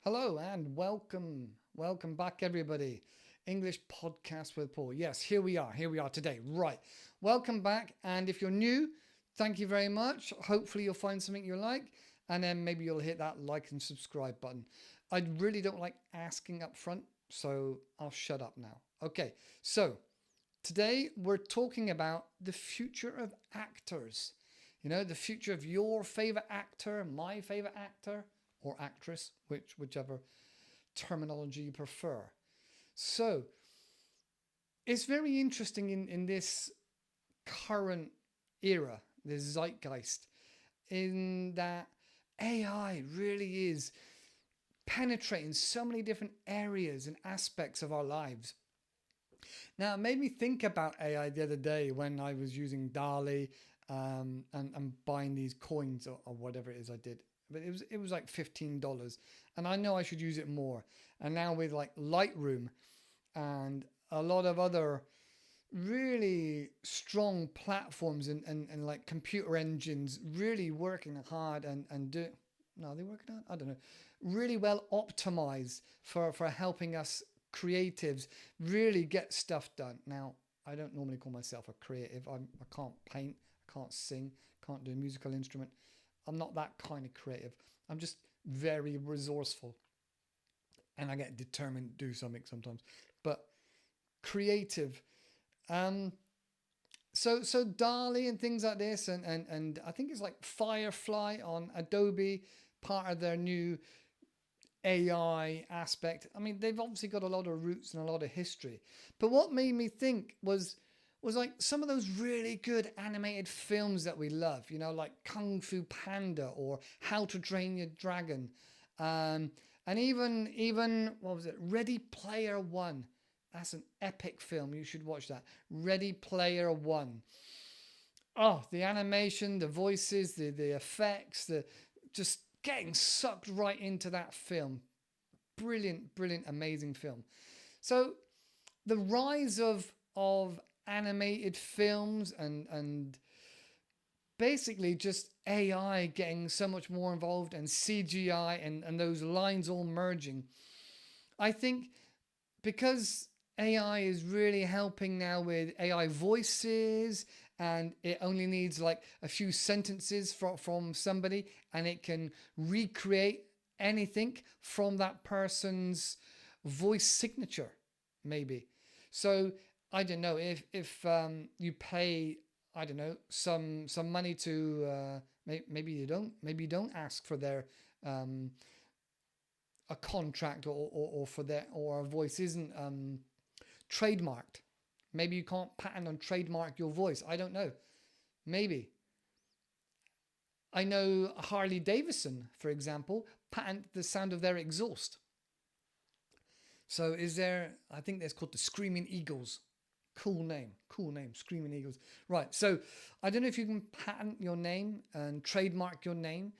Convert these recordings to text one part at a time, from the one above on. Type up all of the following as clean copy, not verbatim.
Hello and welcome. Welcome back, everybody. English podcast with Paul. Yes, here we are. Here we are today. Right. Welcome back. And if you're new, thank you very much. Hopefully, you'll find something you like. And then maybe you'll hit that like and subscribe button. I really don't like asking up front, so I'll shut up now. Okay. So today we're talking about the future of actors. You know, the future of your favorite actor, my favorite actor or actress, whichever terminology you prefer. So it's very interesting in this current era, this zeitgeist, in that AI really is penetrating so many different areas and aspects of our lives. Now, it made me think about AI the other day when I was using DALI and buying these coins or whatever it is I did. But it was like $15, and I know I should use it more. And now with like Lightroom and a lot of other really strong platforms and like computer engines really working hard and do no, are they working hard? I don't know. Really well optimized for helping us creatives really get stuff done. Now, I don't normally call myself a creative. I can't paint, I can't sing, can't do a musical instrument. I'm not that kind of creative. I'm just very resourceful and I get determined to do something sometimes. But creative. Um, so DALI and things like this, and I think it's like Firefly on Adobe, part of their new AI aspect. I mean, they've obviously got a lot of roots and a lot of history. But what made me think was like some of those really good animated films that we love, you know, like Kung Fu Panda or How to Train Your Dragon, um, and even what was it, Ready Player One. That's an epic film. You should watch that. Ready Player One. Oh, the animation, the voices, the effects, the just getting sucked right into that film. Brilliant, brilliant, amazing film. So the rise of animated films and basically just AI getting so much more involved and CGI and those lines all merging. I think because AI is really helping now with AI voices and it only needs like a few sentences from somebody and it can recreate anything from that person's voice signature, maybe. So I don't know if you pay, I don't know, some money to maybe you don't ask for their um, a contract or for their or a voice isn't trademarked. Maybe you can't patent and trademark your voice. I don't know. Maybe. I know Harley Davidson, for example, patent the sound of their exhaust. So is there? I think that's called the Screaming Eagles. Cool name, Screaming Eagles. Right. So I don't know if you can patent your name and trademark your name,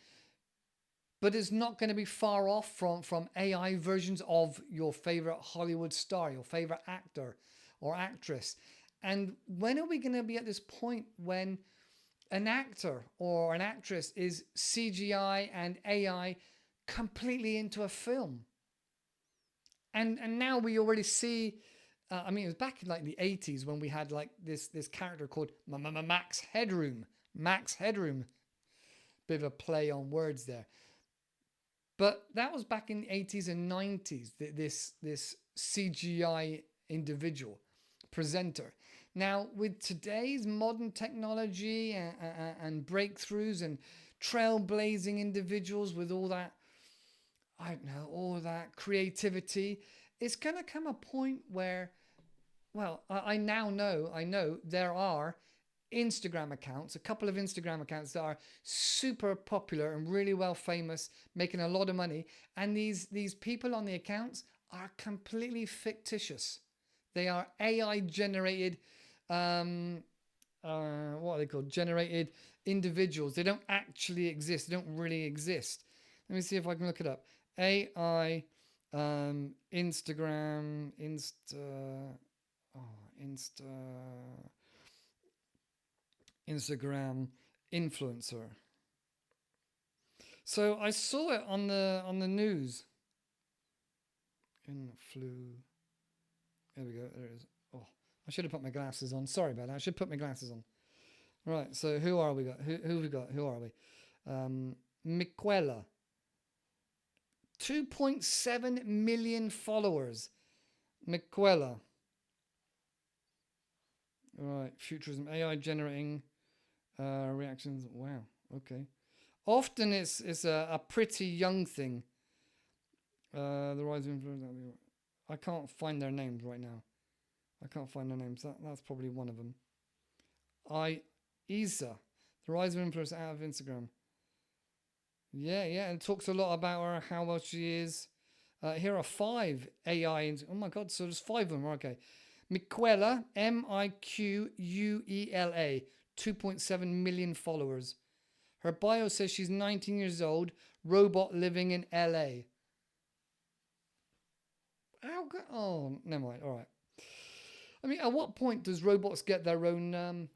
but it's not going to be far off from AI versions of your favorite Hollywood star, your favorite actor or actress. And when are we going to be at this point when an actor or an actress is CGI and AI completely into a film? And now we already see. I mean, it was back in like the 80s when we had like this character called Max Headroom. Max Headroom. Bit of a play on words there. But that was back in the 80s and 90s, this CGI individual presenter. Now, with today's modern technology and breakthroughs and trailblazing individuals with all that, I don't know, all that creativity, it's going to come a point where, well, I know there are Instagram accounts, a couple of Instagram accounts that are super popular and really well famous, making a lot of money. And these people on the accounts are completely fictitious. They are AI generated, um, what are they called? Generated individuals. They don't actually exist. They don't really exist. Let me see if I can look it up. AI, Instagram, Insta. Instagram influencer. So I saw it on the news. There we go. There it is. Oh, I should have put my glasses on. Sorry about that. I should put my glasses on. Right. So who are we got? Who we got? Who are we? Miquela. 2.7 million followers. Miquela. Right. Futurism. AI generating reactions. Wow. Okay. Often it's a pretty young thing. The rise of influence. I can't find their names right now. I can't find their names. That's probably one of them. Isa. The rise of influence out of Instagram. Yeah, and it talks a lot about her, how well she is. Here are 5 AI. Oh my God, so there's 5 of them. Okay. Miquela, Miquela, 2.7 million followers. Her bio says she's 19 years old, robot living in LA. How good? Oh, never mind. All right. I mean, at what point does robots get their own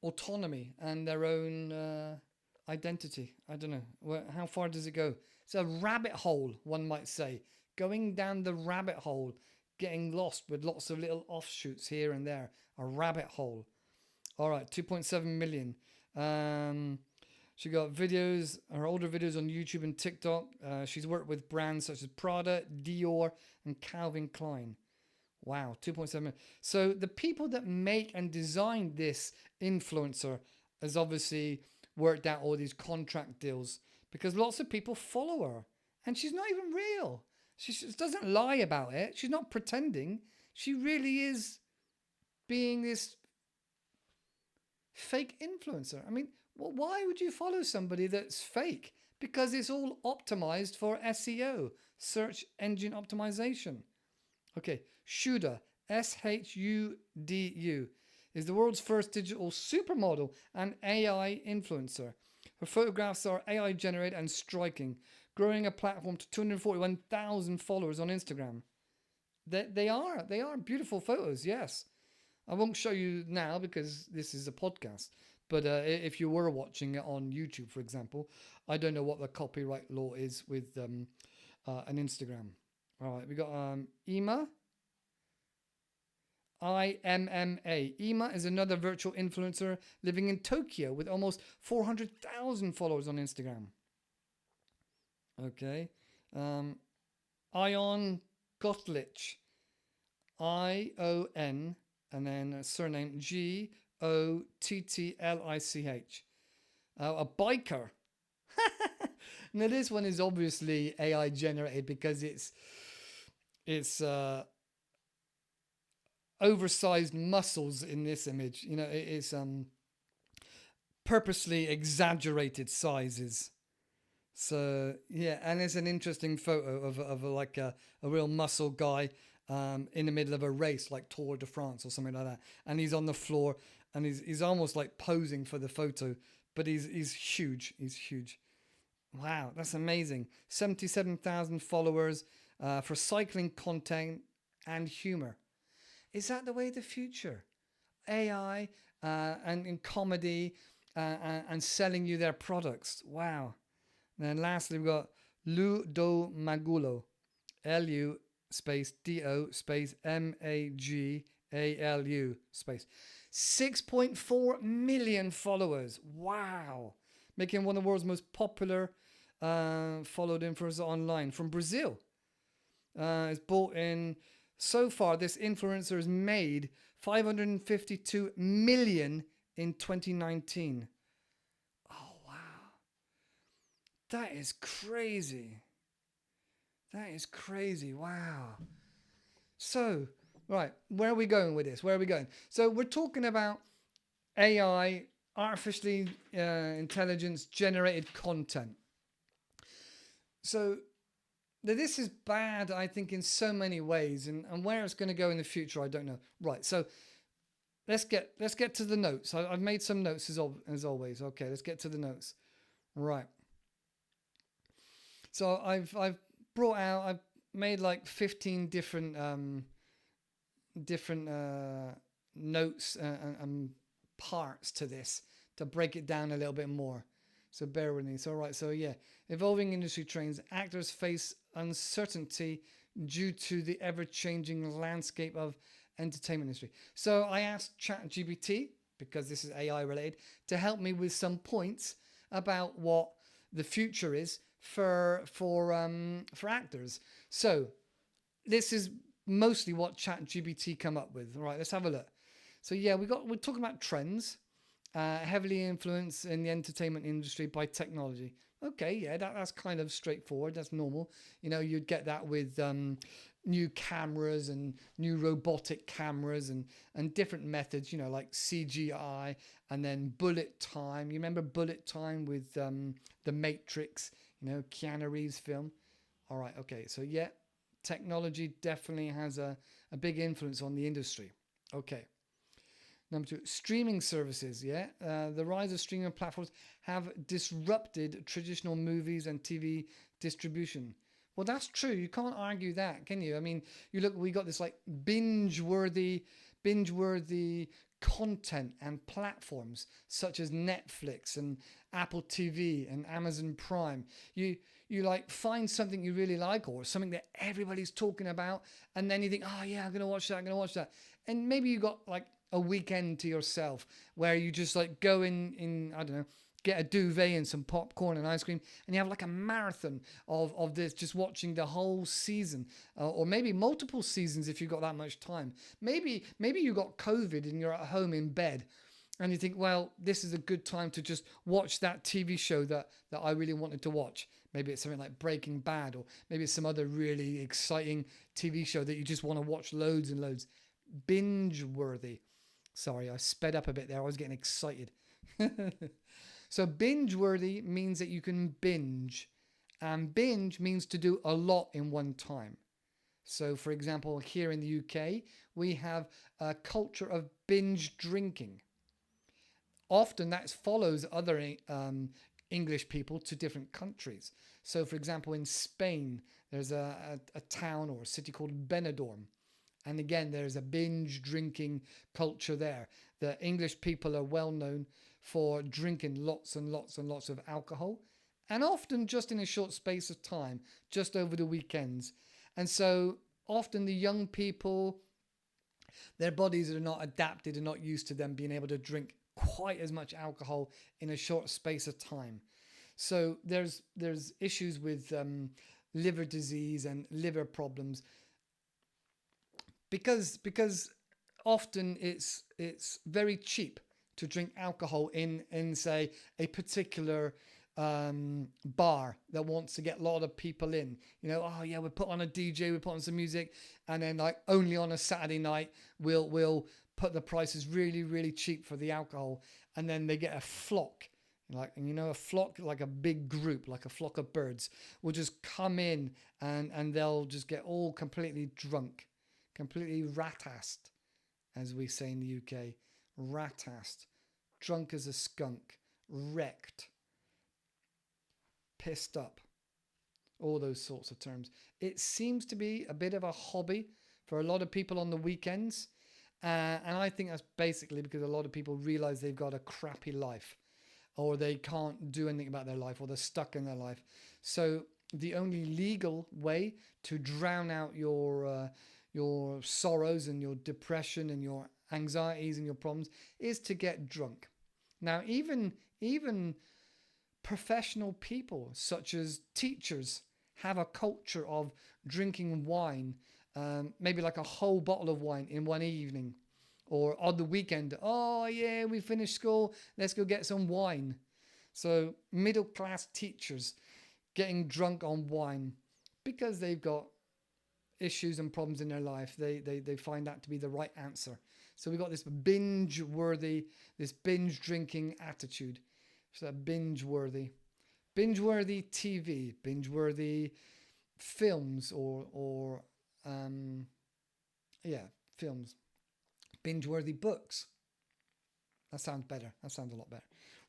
autonomy and their own identity? I don't know. How far does it go? It's a rabbit hole, one might say. Going down the rabbit hole, getting lost with lots of little offshoots here and there. A rabbit hole. All right, 2.7 million. She got videos, her older videos on YouTube and TikTok. She's worked with brands such as Prada, Dior, and Calvin Klein. Wow, 2.7 million. So the people that make and design this influencer has obviously worked out all these contract deals because lots of people follow her. And she's not even real. She just doesn't lie about it. She's not pretending. She really is being this fake influencer. I mean, well, why would you follow somebody that's fake? Because it's all optimized for SEO, search engine optimization. Okay, Shudu, Shudu, is the world's first digital supermodel and AI influencer. Her photographs are AI generated and striking, growing a platform to 241,000 followers on Instagram. They are beautiful photos, yes. I won't show you now because this is a podcast. But if you were watching it on YouTube, for example, I don't know what the copyright law is with an Instagram. All right, we got Ima. IMMA. Ima is another virtual influencer living in Tokyo with almost 400,000 followers on Instagram. Okay. Ion Gotlich. ION and then a surname Gottlich. A biker. Now this one is obviously AI generated because it's oversized muscles in this image. You know, it is purposely exaggerated sizes. So yeah, and it's an interesting photo of like a real muscle guy in the middle of a race like Tour de France or something like that, and he's on the floor and he's almost like posing for the photo, but he's huge. He's huge. Wow, that's amazing. 77,000 followers for cycling content and humor. Is that the way of the future? AI and in comedy and selling you their products. Wow. And then lastly, we've got Ludo Magulo. Lu space Do space Magalu space. 6.4 million followers. Wow. Making one of the world's most popular followed influencers online from Brazil. It's bought in. So far, this influencer has made 552 million in 2019. Oh, wow. That is crazy. That is crazy. Wow. So, right, where are we going with this? Where are we going? So we're talking about AI, artificially intelligence generated content. So this is bad, I think, in so many ways, and where it's going to go in the future, I don't know. Right, so let's get to the notes. I've made some notes as always. Okay, let's get to the notes. Right. So I've made like 15 different notes and parts to this to break it down a little bit more. So bear with me. So right. So yeah, evolving industry trends. Actors face uncertainty due to the ever-changing landscape of entertainment industry. So I asked ChatGPT, because this is AI related, to help me with some points about what the future is for actors. So this is mostly what ChatGPT come up with. All right, let's have a look. So yeah, we're talking about trends, heavily influenced in the entertainment industry by technology. Okay, yeah, that's kind of straightforward. That's normal. You know, you'd get that with new cameras and new robotic cameras and different methods, you know, like CGI and then bullet time. You remember bullet time with The Matrix, you know, Keanu Reeves film? All right, okay, so yeah, technology definitely has a big influence on the industry. Okay. Number two, streaming services. Yeah, the rise of streaming platforms have disrupted traditional movies and TV distribution. Well, that's true. You can't argue that, can you? I mean, you look. We got this like binge-worthy content and platforms such as Netflix and Apple TV and Amazon Prime. You like find something you really like or something that everybody's talking about, and then you think, oh yeah, I'm gonna watch that. I'm gonna watch that, and maybe you got like a weekend to yourself where you just like go in I don't know, get a duvet and some popcorn and ice cream, and you have like a marathon of this, just watching the whole season, or maybe multiple seasons if you've got that much time. Maybe you got COVID and you're at home in bed, and you think, well, this is a good time to just watch that TV show that I really wanted to watch. Maybe it's something like Breaking Bad, or maybe it's some other really exciting TV show that you just want to watch loads and loads. Binge worthy. Sorry, I sped up a bit there. I was getting excited. So binge worthy means that you can binge. And binge means to do a lot in one time. So for example, here in the UK, we have a culture of binge drinking. Often that follows other English people to different countries. So for example, in Spain, there's a town or a city called Benidorm. And again, there's a binge drinking culture there. The English people are well known for drinking lots and lots and lots of alcohol, and often just in a short space of time, just over the weekends. And so often the young people, their bodies are not adapted and not used to them being able to drink quite as much alcohol in a short space of time. So there's issues with liver disease and liver problems, because often it's very cheap to drink alcohol in say a particular bar that wants to get a lot of people in. You know, oh yeah, we put on a DJ, we put on some music, and then like only on a Saturday night we'll put the prices really, really cheap for the alcohol, and then they get a flock. Like, and you know, a flock, like a big group, like a flock of birds, will just come in and they'll just get all completely drunk. Completely rat-assed, as we say in the UK. Rat-assed. Drunk as a skunk. Wrecked. Pissed up. All those sorts of terms. It seems to be a bit of a hobby for a lot of people on the weekends. And I think that's basically because a lot of people realize they've got a crappy life, or they can't do anything about their life, or they're stuck in their life. So the only legal way to drown out your sorrows and your depression and your anxieties and your problems is to get drunk. Now, even professional people such as teachers have a culture of drinking wine, maybe like a whole bottle of wine in one evening, or on the weekend. Oh yeah, we finished school, let's go get some wine. So middle class teachers getting drunk on wine because they've got issues and problems in their life. They find that to be the right answer. So we got this binge drinking attitude. So binge worthy TV, binge worthy films, or films, binge worthy books. That sounds better. That sounds a lot better.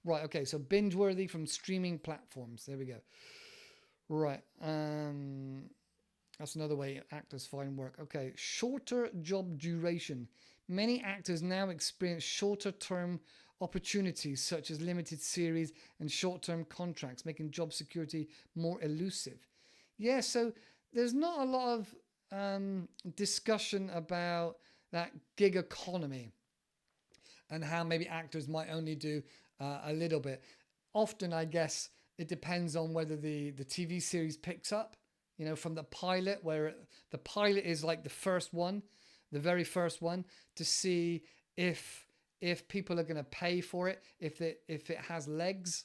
Right. Okay. So binge worthy from streaming platforms. There we go. Right. That's another way actors find work. Okay, shorter job duration. Many actors now experience shorter term opportunities such as limited series and short-term contracts, making job security more elusive. Yeah, so there's not a lot of discussion about that gig economy and how maybe actors might only do a little bit. Often, I guess, it depends on whether the TV series picks up, you know, from the pilot, where the pilot is like the first one, the very first one, to see if people are going to pay for it, if it has legs.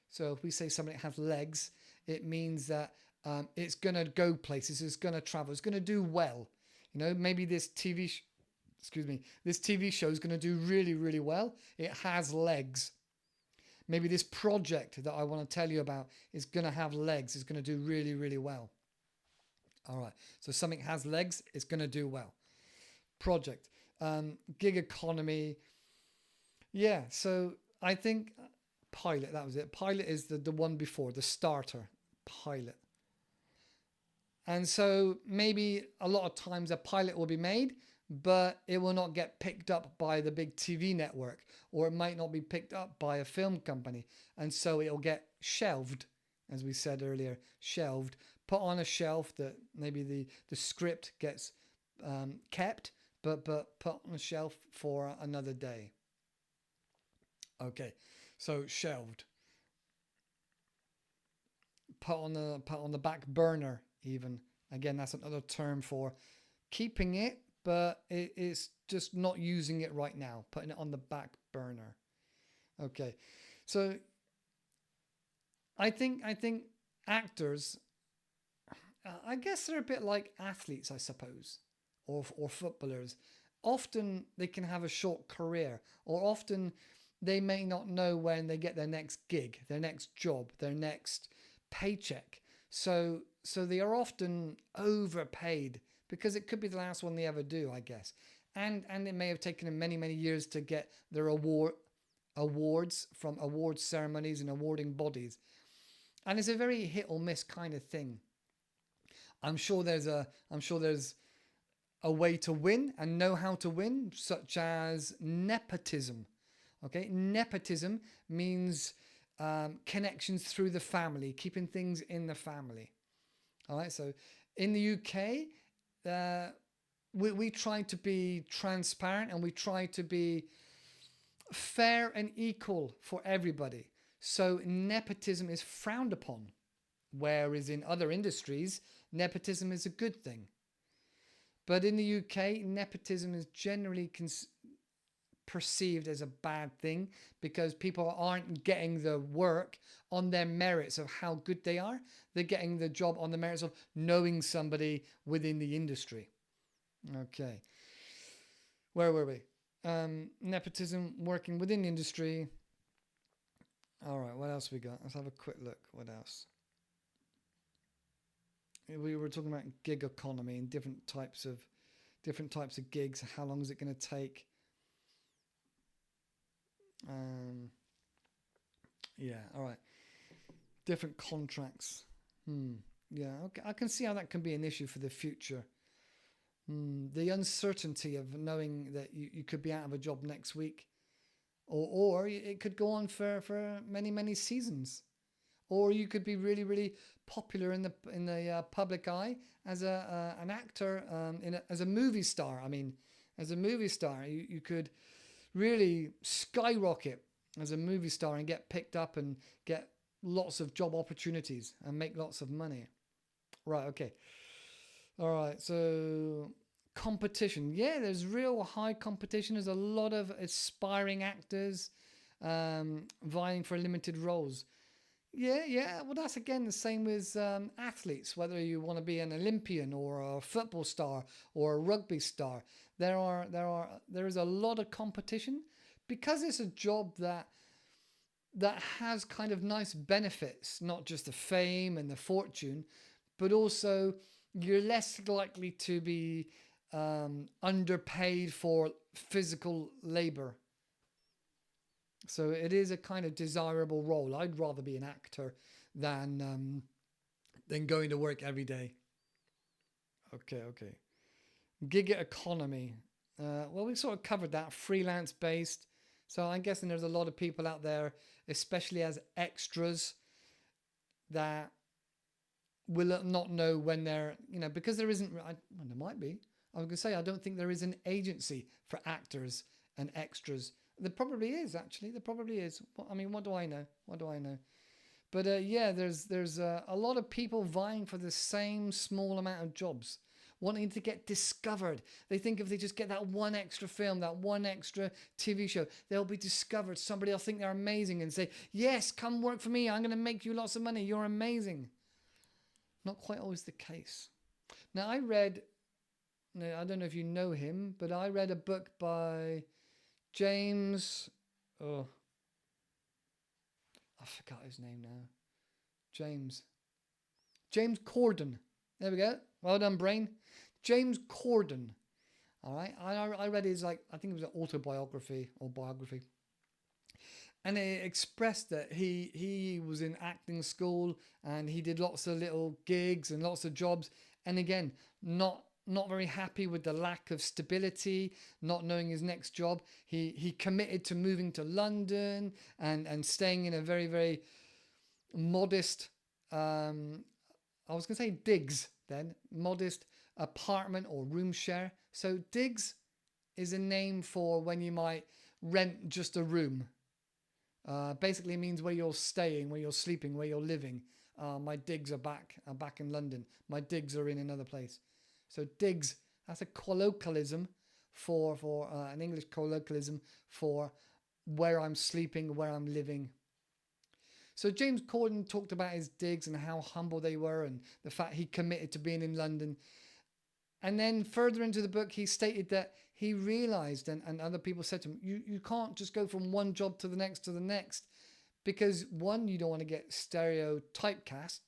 So if we say something has legs, it means that it's going to go places, it's going to travel, it's going to do well. You know, maybe this TV show is going to do really, really well. It has legs. Maybe this project that I want to tell you about is going to have legs. It's going to do really, really well. All right. So something has legs, it's going to do well. Project. Gig economy. Yeah. So I think pilot, that was it. Pilot is the one before, the starter. Pilot. And so maybe a lot of times a pilot will be made, but it will not get picked up by the big TV network, or it might not be picked up by a film company. And so it'll get shelved, as we said earlier, shelved, put on a shelf that maybe the script gets kept, but put on a shelf for another day. Okay, so shelved. Put on the back burner even. Again, that's another term for keeping it, but it's just not using it right now, putting it on the back burner. Okay, so I think actors, I guess they're a bit like athletes, I suppose, or footballers. Often they can have a short career, or often they may not know when they get their next gig, their next job, their next paycheck. So they are often overpaid, because it could be the last one they ever do, I guess. And it may have taken them many, many years to get their awards from award ceremonies and awarding bodies. And it's a very hit or miss kind of thing. I'm sure there's a way to win and know how to win, such as nepotism. Okay, nepotism means connections through the family, keeping things in the family. All right, so in the UK, we try to be transparent, and we try to be fair and equal for everybody. So nepotism is frowned upon, whereas in other industries, nepotism is a good thing. But in the UK, nepotism is generally perceived as a bad thing, because people aren't getting the work on their merits of how good they are. They're getting the job on the merits of knowing somebody within the industry. Okay. Where were we? Nepotism, working within the industry. All right, what else we got? Let's have a quick look. What else? We were talking about gig economy and different types of gigs. How long is it going to take? Yeah, all right. Different contracts. Yeah, okay. I can see how that can be an issue for the future. The uncertainty of knowing that you could be out of a job next week, or it could go on for many, many seasons, or you could be really, really popular in the public eye as an actor, as a movie star. I mean, as a movie star, you could really skyrocket as a movie star and get picked up and get lots of job opportunities and make lots of money. Right, okay. All right, so competition. Yeah, there's real high competition. There's a lot of aspiring actors vying for limited roles. Yeah. Well, that's again the same with athletes. Whether you want to be an Olympian or a football star or a rugby star, there is a lot of competition, because it's a job that has kind of nice benefits, not just the fame and the fortune, but also you're less likely to be underpaid for physical labor. So it is a kind of desirable role. I'd rather be an actor than going to work every day. Okay. Gig economy. Well, we sort of covered that, freelance based. So I'm guessing there's a lot of people out there, especially as extras, that will not know when they're, because there isn't, well, there might be. I was going to say, I don't think there is an agency for actors and extras. There probably is, actually. There probably is. I mean, what do I know? What do I know? But yeah, there's a lot of people vying for the same small amount of jobs, wanting to get discovered. They think if they just get that one extra film, that one extra TV show, they'll be discovered. Somebody will think they're amazing and say, yes, come work for me. I'm going to make you lots of money. You're amazing. Not quite always the case. Now, I don't know if you know him, but I read a book by James, I forgot his name now. James Corden. There we go. Well done, brain. James Corden. All right. I read his, I think it was an autobiography or biography. And it expressed that he was in acting school and he did lots of little gigs and lots of jobs. And again, not very happy with the lack of stability, not knowing his next job. He committed to moving to London and staying in a very, very modest, I was going to say digs then, modest apartment or room share. So digs is a name for when you might rent just a room. Basically it means where you're staying, where you're sleeping, where you're living. My digs are back in London. My digs are in another place. So digs, that's a colloquialism for an English colloquialism for where I'm sleeping, where I'm living. So James Corden talked about his digs and how humble they were and the fact he committed to being in London. And then further into the book, he stated that he realized, and other people said to him, you can't just go from one job to the next, because one, you don't want to get typecast.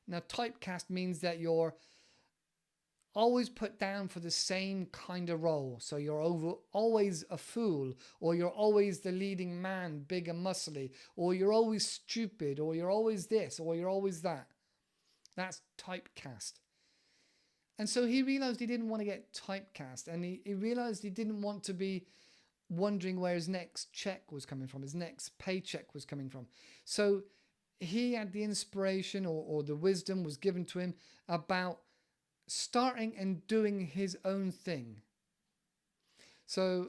Now, typecast means that you're always put down for the same kind of role. So you're always a fool, or you're always the leading man, big and muscly, or you're always stupid, or you're always this, or you're always that. That's typecast. And so he realized he didn't want to get typecast, and he realized he didn't want to be wondering where his next check was coming from, his next paycheck was coming from. So he had the inspiration or the wisdom was given to him about starting and doing his own thing. So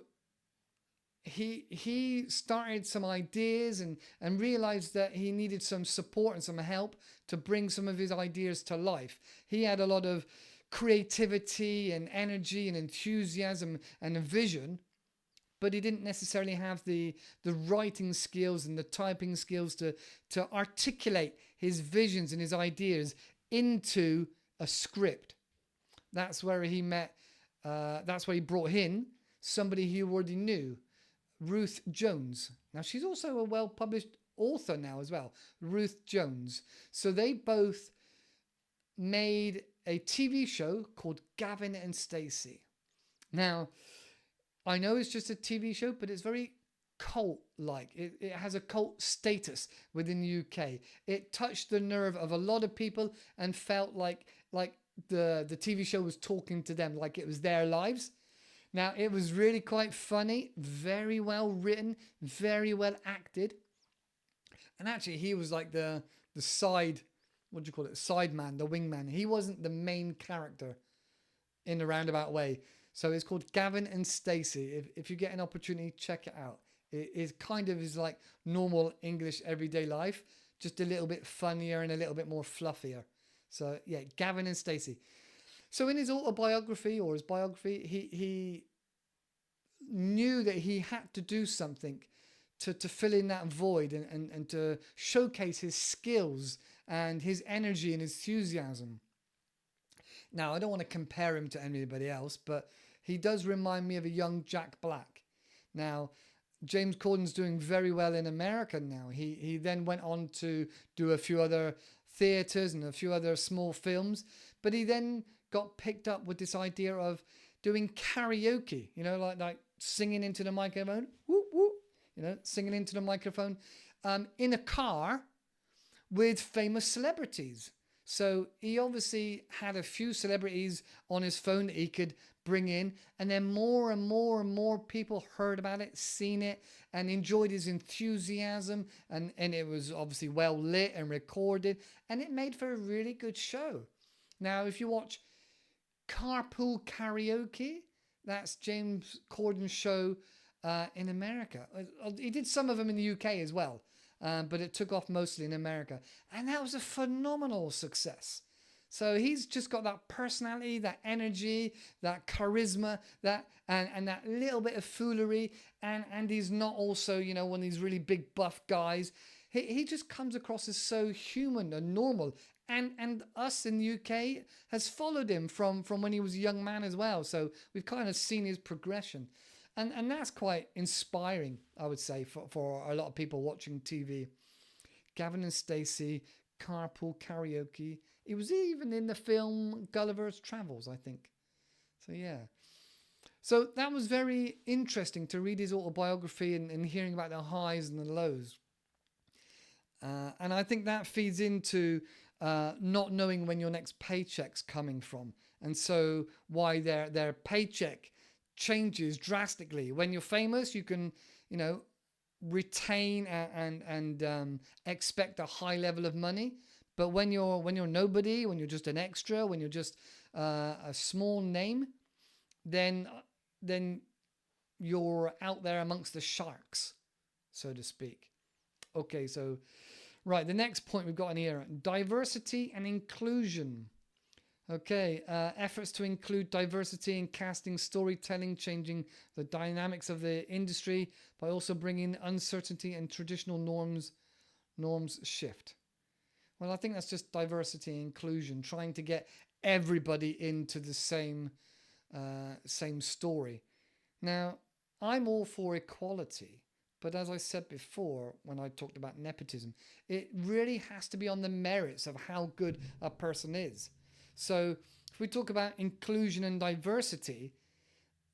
he started some ideas and realized that he needed some support and some help to bring some of his ideas to life. He had a lot of creativity and energy and enthusiasm and a vision, but he didn't necessarily have the writing skills and the typing skills to articulate his visions and his ideas into a script. That's where he met, that's where he brought in somebody he already knew, Ruth Jones. Now, she's also a well-published author now as well, Ruth Jones. So they both made a TV show called Gavin and Stacey. Now, I know it's just a TV show, but it's very cult-like. It has a cult status within the UK. It touched the nerve of a lot of people and felt like the TV show was talking to them, like it was their lives. Now, it was really quite funny, very well written, very well acted. And actually, he was like the side, what do you call it, side man, the wingman. He wasn't the main character in a roundabout way. So it's called Gavin and Stacey. If you get an opportunity, check it out. It kind of is like normal English everyday life, just a little bit funnier and a little bit more fluffier. So yeah, Gavin and Stacey. So in his autobiography or his biography, he knew that he had to do something to fill in that void and to showcase his skills and his energy and his enthusiasm. Now, I don't want to compare him to anybody else, but he does remind me of a young Jack Black. Now, James Corden's doing very well in America now. He then went on to do a few other theatres and a few other small films, but he then got picked up with this idea of doing karaoke, like singing into the microphone, whoop, whoop, singing into the microphone in a car with famous celebrities. So he obviously had a few celebrities on his phone that he could bring in, and then more and more and more people heard about it, seen it, and enjoyed his enthusiasm, and it was obviously well lit and recorded, and it made for a really good show. Now, if you watch Carpool Karaoke, that's James Corden's show in America. He did some of them in the UK as well, but it took off mostly in America. And that was a phenomenal success. So he's just got that personality, that energy, that charisma, that and that little bit of foolery. And he's not also, you know, one of these really big buff guys. He just comes across as so human and normal. And us in the UK has followed him from when he was a young man as well. So we've kind of seen his progression. And that's quite inspiring, I would say, for a lot of people watching TV. Gavin and Stacey, Carpool Karaoke. He was even in the film Gulliver's Travels, I think. So, yeah. So that was very interesting to read his autobiography and hearing about the highs and the lows. And I think that feeds into not knowing when your next paycheck's coming from. And so why their paycheck changes drastically. When you're famous, you can, you know, retain and expect a high level of money. But when you're nobody, when you're just an extra, when you're just a small name, then you're out there amongst the sharks, so to speak. Okay, so right, the next point we've got in here: diversity and inclusion. Okay, efforts to include diversity in casting, storytelling, changing the dynamics of the industry by also bringing uncertainty and traditional norms shift. Well, I think that's just diversity and inclusion, trying to get everybody into the same story. Now, I'm all for equality, but as I said before when I talked about nepotism, it really has to be on the merits of how good a person is. So if we talk about inclusion and diversity,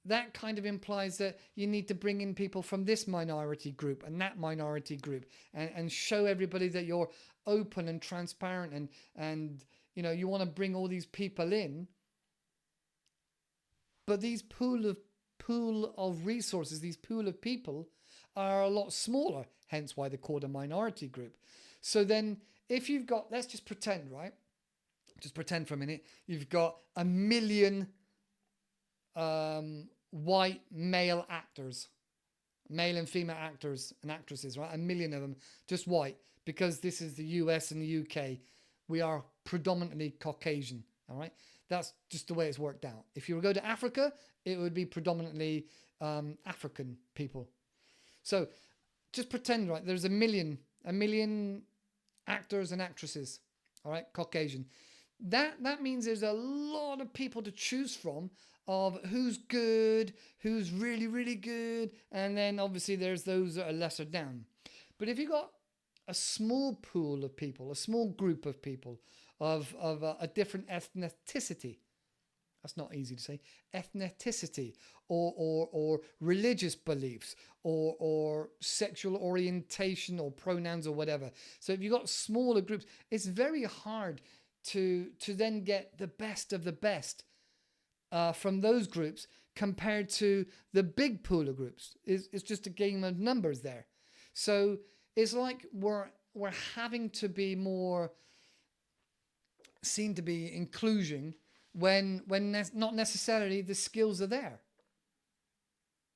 that kind of implies that you need to bring in people from this minority group and that minority group and show everybody that you're open and transparent and you know, you want to bring all these people in. But these pool of resources, these pool of people are a lot smaller, hence why they're called a minority group. So then if you've got, let's just pretend, right? Just pretend for a minute, you've got 1 million white male actors, male and female actors and actresses, right? 1 million of them, just white, because this is the US and the UK. We are predominantly Caucasian, all right? That's just the way it's worked out. If you were to go to Africa, it would be predominantly African people. So just pretend, right, there's 1 million actors and actresses, all right, Caucasian. That means there's a lot of people to choose from of who's good, who's really, really good, and then obviously there's those that are lesser down. But if you got a small pool of people, a small group of people of a different ethnicity, that's not easy to say, ethnicity or religious beliefs or sexual orientation or pronouns or whatever. So if you've got smaller groups, it's very hard to then get the best of the best from those groups compared to the big pool of groups. It's just a game of numbers there. So it's like we're having to be more seen to be inclusion when not necessarily the skills are there.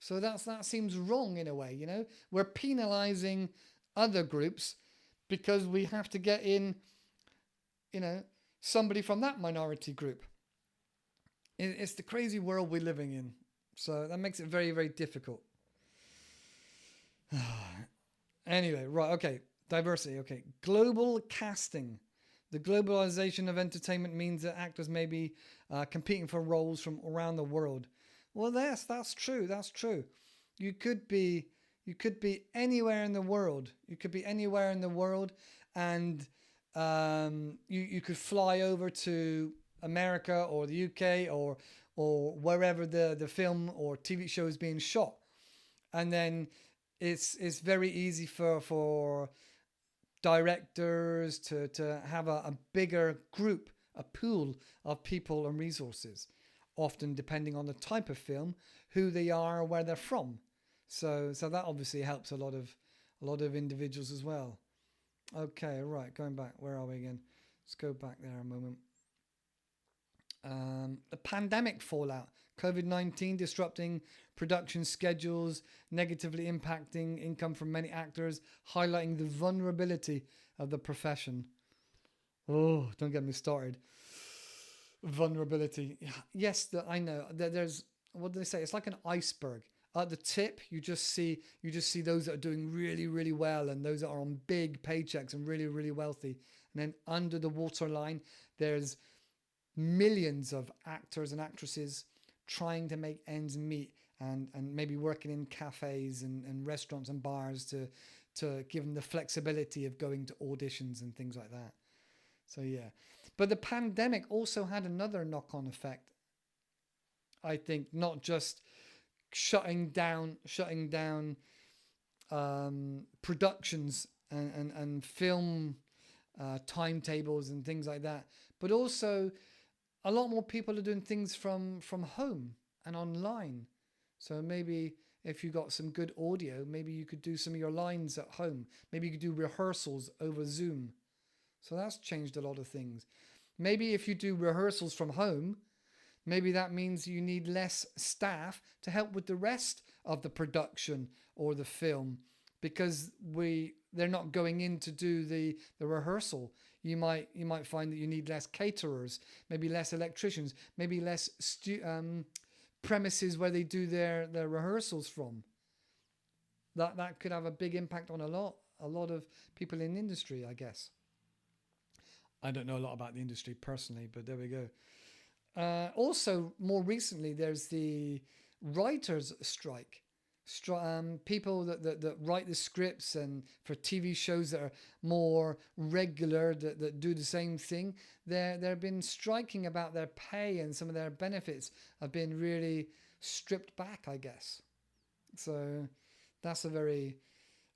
So that seems wrong in a way, you know. We're penalizing other groups because we have to get in, you know, somebody from that minority group. It's the crazy world we're living in. So that makes it very, very difficult. Anyway, right, okay. Diversity, okay. Global casting. The globalization of entertainment means that actors may be competing for roles from around the world. Well, that's true. That's true. You could be anywhere in the world. You could be anywhere in the world, and you could fly over to America or the UK or wherever the film or TV show is being shot, and then it's very easy for directors, to have a bigger group, a pool of people and resources, often depending on the type of film, who they are, where they're from. So that obviously helps a lot of individuals as well. Okay, right, going back. Where are we again? Let's go back there a moment. The pandemic fallout, COVID-19 disrupting production schedules, negatively impacting income from many actors, highlighting the vulnerability of the profession. Oh, don't get me started. Vulnerability. Yes, I know. There's, what do they say? It's like an iceberg. At the tip, you just see those that are doing really, really well, and those that are on big paychecks and really, really wealthy. And then under the waterline, there's millions of actors and actresses trying to make ends meet, and maybe working in cafes and restaurants and bars to give them the flexibility of going to auditions and things like that. So yeah, but the pandemic also had another knock-on effect. I think not just shutting down productions and film timetables and things like that, but also a lot more people are doing things from home and online. So maybe if you got some good audio, maybe you could do some of your lines at home. Maybe you could do rehearsals over Zoom. So that's changed a lot of things. Maybe if you do rehearsals from home, maybe that means you need less staff to help with the rest of the production or the film, because they're not going in to do the rehearsal. You might find that you need less caterers, maybe less electricians, maybe less premises where they do their rehearsals from. That could have a big impact on a lot of people in the industry, I guess. I don't know a lot about the industry personally, but there we go. Also, more recently, there's the writers' strike. People that write the scripts and for TV shows that are more regular, that do the same thing, they've been striking about their pay, and some of their benefits have been really stripped back, I guess. So that's a very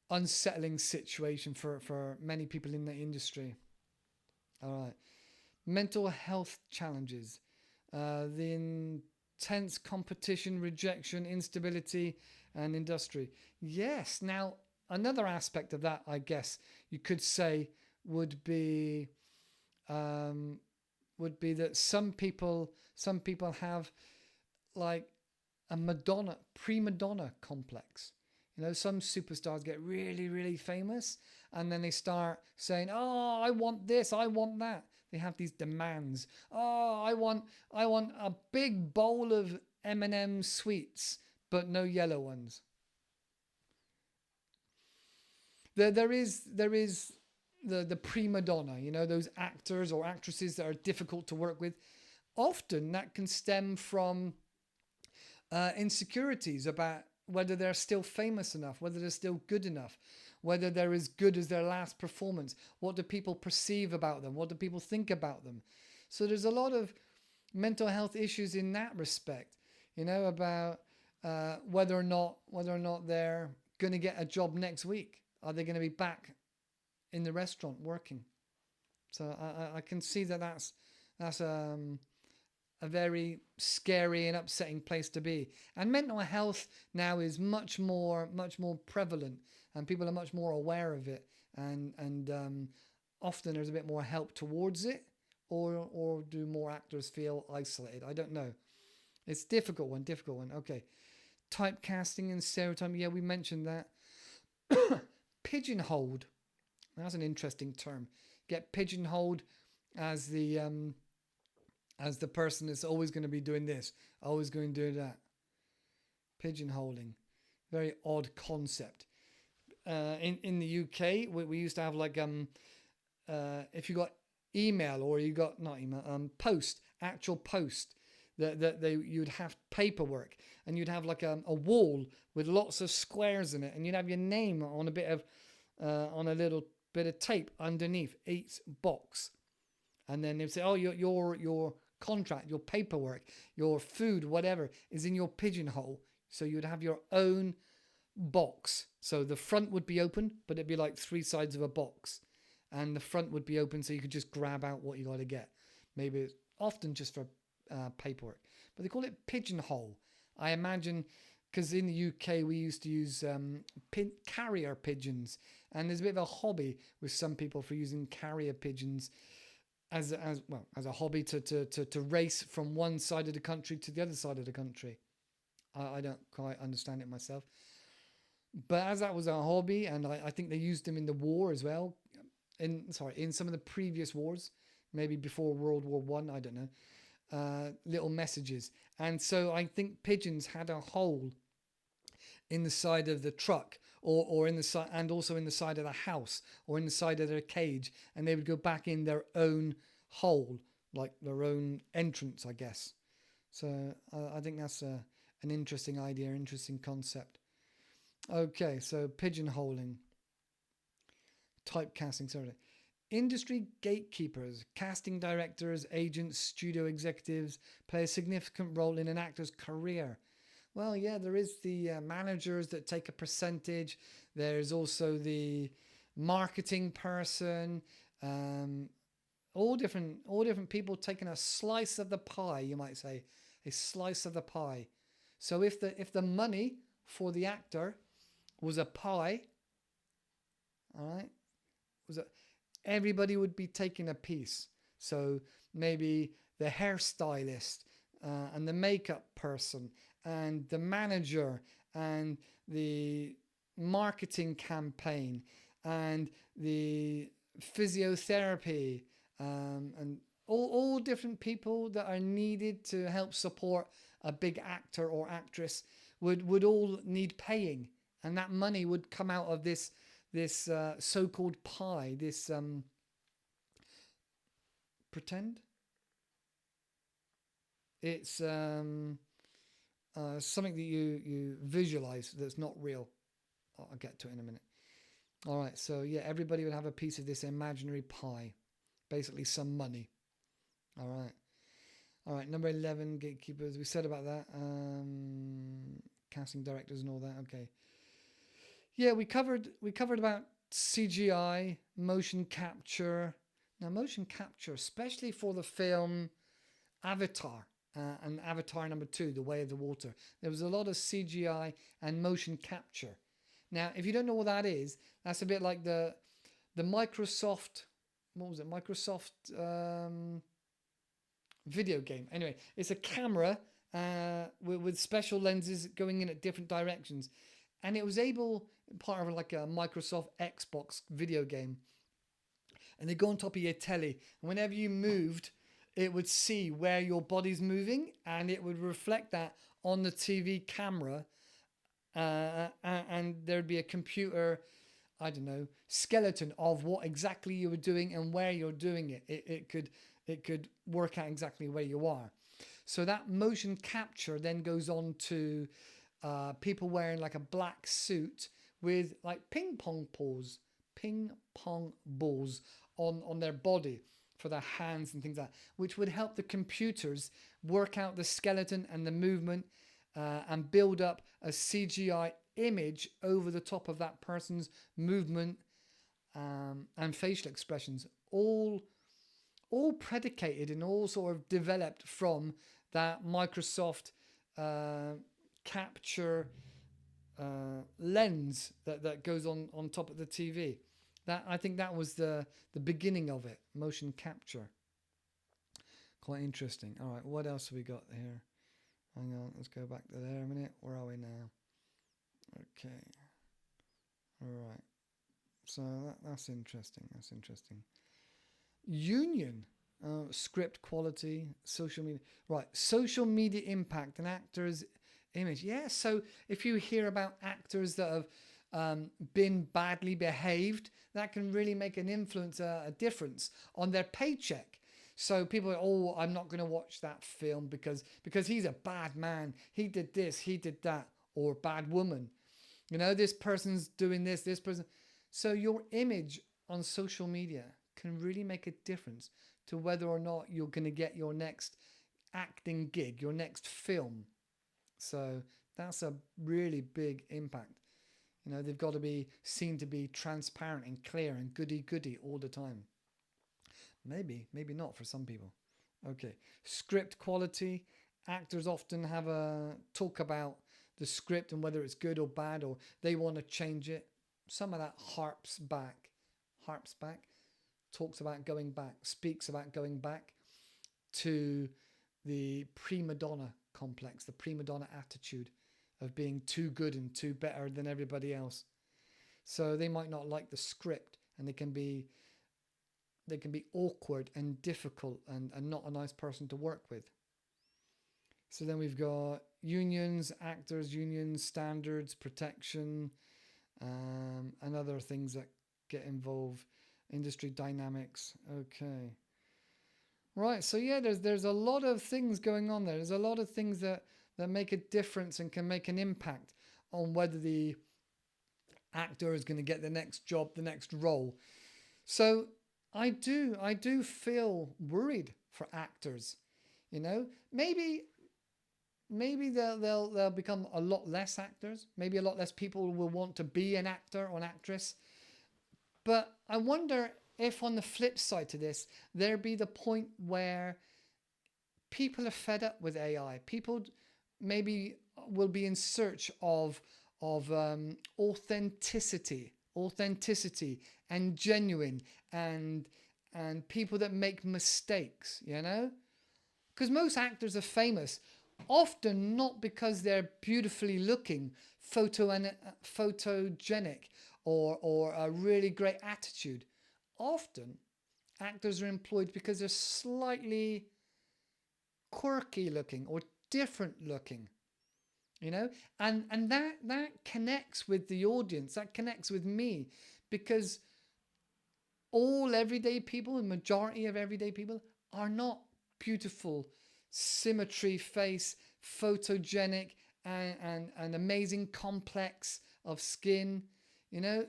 unsettling situation for many people in the industry. All right. Mental health challenges. The intense competition, rejection, instability, and industry. Yes. Now, another aspect of that, I guess you could say, would be that some people have like a prima donna complex. You know, some superstars get really, really famous, and then they start saying, "Oh, I want this, I want that." They have these demands. "Oh, I want a big bowl of M&M sweets, but no yellow ones." There is the prima donna. You know, those actors or actresses that are difficult to work with. Often that can stem from insecurities about whether they're still famous enough, whether they're still good enough, whether they're as good as their last performance. What do people perceive about them? What do people think about them? So there's a lot of mental health issues in that respect, you know, about whether or not they're going to get a job next week. Are they going to be back in the restaurant working? So I can see that's a very scary and upsetting place to be. And mental health now is much more prevalent, and people are much more aware of it, and often there's a bit more help towards it, or do more actors feel isolated? I don't know. It's difficult one. Okay. Typecasting and stereotyping. Yeah, we mentioned that. Pigeonholed. That's an interesting term. Get pigeonholed as the person that's always going to be doing this, always going to do that. Pigeonholing. Very odd concept. In the UK, we used to have like if you got email, or you got not email, actual post, that you'd have paperwork, and you'd have like a wall with lots of squares in it, and you'd have your name on on a little bit of tape underneath each box, and then they'd say, "Oh, your contract, your paperwork, your food, whatever is in your pigeonhole." So you'd have your own box. So the front would be open, but it'd be like three sides of a box. and the front would be open so you could just grab out what you got to get. Maybe it's often just for paperwork. But they call it pigeonhole. I imagine because in the UK we used to use carrier pigeons, and there's a bit of a hobby with some people for using carrier pigeons as a hobby to race from one side of the country to the other side of the country. I don't quite understand it myself. But as that was a hobby, and I think they used them in the war as well, in some of the previous wars, maybe before World War One, I don't know, little messages. And so I think pigeons had a hole in the side of the truck, or in the side, and also in the side of the house, or in the side of their cage, and they would go back in their own hole, like their own entrance, I guess. So I think that's an interesting idea, interesting concept. Okay, so pigeonholing, typecasting, sorry. Industry gatekeepers, casting directors, agents, studio executives play a significant role in an actor's career. Well, yeah, there is the managers that take a percentage. There's also the marketing person. All different people taking a slice of the pie, you might say, a slice of the pie. So if the money for the actor was a pie, all right, everybody would be taking a piece. So maybe the hairstylist and the makeup person and the manager and the marketing campaign and the physiotherapy and all different people that are needed to help support a big actor or actress would all need paying, and that money would come out of this so-called pie, this pretend it's something that you visualize that's not real. I'll get to it in a minute. All right, so yeah, everybody would have a piece of this imaginary pie, basically some money. All right, number 11, gatekeepers. We said about that. Casting directors and all that. Okay. Yeah, we covered about CGI, motion capture. Now, motion capture, especially for the film Avatar and Avatar number 2, The Way of the Water, there was a lot of CGI and motion capture. Now, if you don't know what that is, that's a bit like the Microsoft, what was it? Microsoft video game. Anyway, it's a camera with special lenses going in at different directions. And it was able, part of like a Microsoft Xbox video game. And they go on top of your telly. And whenever you moved, it would see where your body's moving. And it would reflect that on the TV camera. And there'd be a computer, I don't know, skeleton of what exactly you were doing and where you're doing it. It could work out exactly where you are. So that motion capture then goes on to people wearing like a black suit with like ping pong balls on their body for their hands and things like that, which would help the computers work out the skeleton and the movement and build up a CGI image over the top of that person's movement and facial expressions, all predicated and all sort of developed from that Microsoft capture lens that goes on top of the TV. That, I think that was the beginning of it, motion capture. Quite interesting. All right, what else have we got here? Hang on, let's go back to there a minute. Where are we now? Okay. All right. So that's interesting. That's interesting. Union. Script quality, social media. Right, social media impact, an actor's image. Yeah, so if you hear about actors that have been badly behaved, that can really make an influence, a difference on their paycheck. So people are, oh, I'm not going to watch that film because he's a bad man. He did this, he did that, or bad woman. You know, this person's doing this person. So your image on social media can really make a difference to whether or not you're going to get your next acting gig, your next film. So that's a really big impact. You know, they've got to be seen to be transparent and clear and goody all the time. Maybe not for some people. Okay. Script quality. Actors often have a talk about the script and whether it's good or bad, or they want to change it. Some of that harps back, talks about going back, speaks about going back to the prima donna complex, the prima donna attitude of being too good and too better than everybody else. So they might not like the script, and they can be awkward and difficult and not a nice person to work with. So then we've got unions, actors, unions, standards, protection, and other things that get involved. Industry dynamics. Okay. Right. So yeah, there's a lot of things going on there. There's a lot of things that make a difference and can make an impact on whether the actor is going to get the next job, the next role. So I do feel worried for actors. You know, maybe they'll become a lot less actors. Maybe a lot less people will want to be an actor or an actress. But I wonder if on the flip side to this, there be the point where people are fed up with AI. People maybe will be in search of authenticity and genuine and people that make mistakes, you know? Because most actors are famous, often not because they're beautifully looking, photogenic, or a really great attitude. Often, actors are employed because they're slightly quirky looking or different looking, you know, and that connects with the audience, that connects with me, because all everyday people, the majority of everyday people, are not beautiful, symmetry face, photogenic, and amazing complex of skin, you know.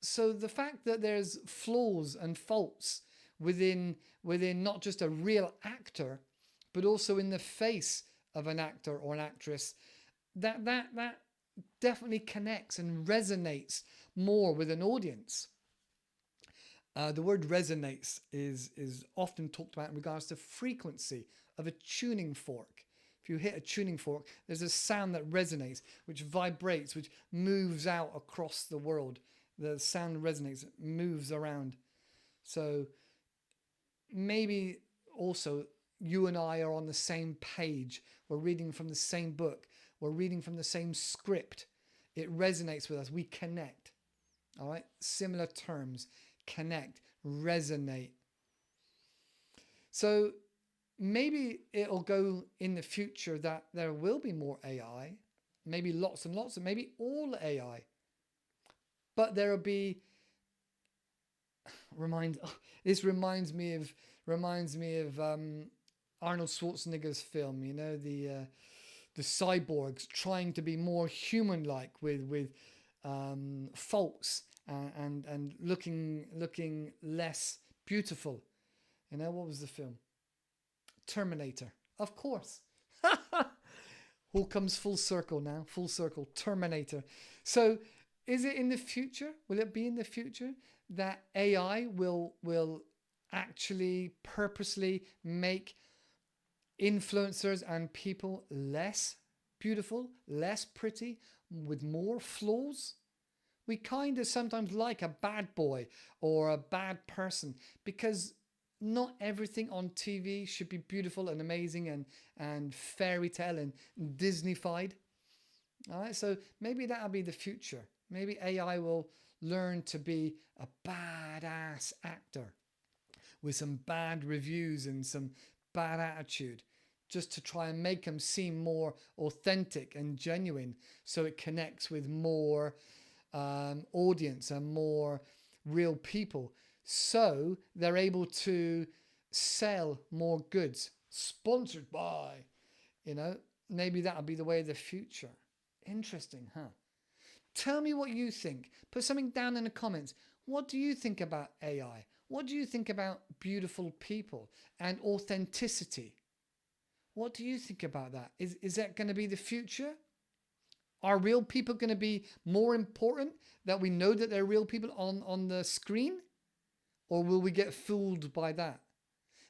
So the fact that there's flaws and faults within not just a real actor, but also in the face of an actor or an actress, that definitely connects and resonates more with an audience. The word resonates is often talked about in regards to frequency of a tuning fork. If you hit a tuning fork, there's a sound that resonates, which vibrates, which moves out across the world. The sound resonates, moves around. So maybe also you and I are on the same page. We're reading from the same book. We're reading from the same script. It resonates with us. We connect. All right? Similar terms. Connect, resonate. So maybe it'll go in the future that there will be more AI. Maybe lots and lots, and maybe all AI. But there will be this reminds me of Arnold Schwarzenegger's film. You know, the cyborgs trying to be more human-like with faults and looking less beautiful. You know, what was the film? Terminator, of course. All comes full circle now. Full circle. Terminator. So. Is it in the future? Will it be in the future that AI will actually purposely make influencers and people less beautiful, less pretty, with more flaws? We kind of sometimes like a bad boy or a bad person because not everything on TV should be beautiful and amazing and fairy tale and Disneyfied. All right, so maybe that'll be the future. Maybe AI will learn to be a badass actor with some bad reviews and some bad attitude, just to try and make them seem more authentic and genuine, so it connects with more audience and more real people, so they're able to sell more goods. Sponsored by, you know, maybe that'll be the way of the future. Interesting, huh? Tell me what you think. Put something down in the comments. What do you think about AI? What do you think about beautiful people and authenticity? What do you think about that? Is that going to be the future? Are real people going to be more important that we know that they're real people on the screen? Or will we get fooled by that?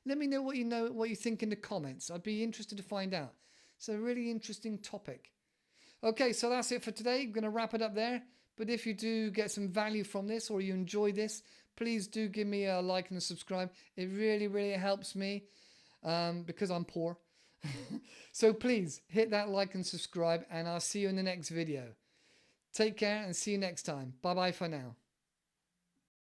Let me know what you think in the comments. I'd be interested to find out. It's a really interesting topic. Okay, so that's it for today. I'm going to wrap it up there. But if you do get some value from this or you enjoy this, please do give me a like and a subscribe. It really, really helps me because I'm poor. So please hit that like and subscribe, and I'll see you in the next video. Take care and see you next time. Bye bye for now.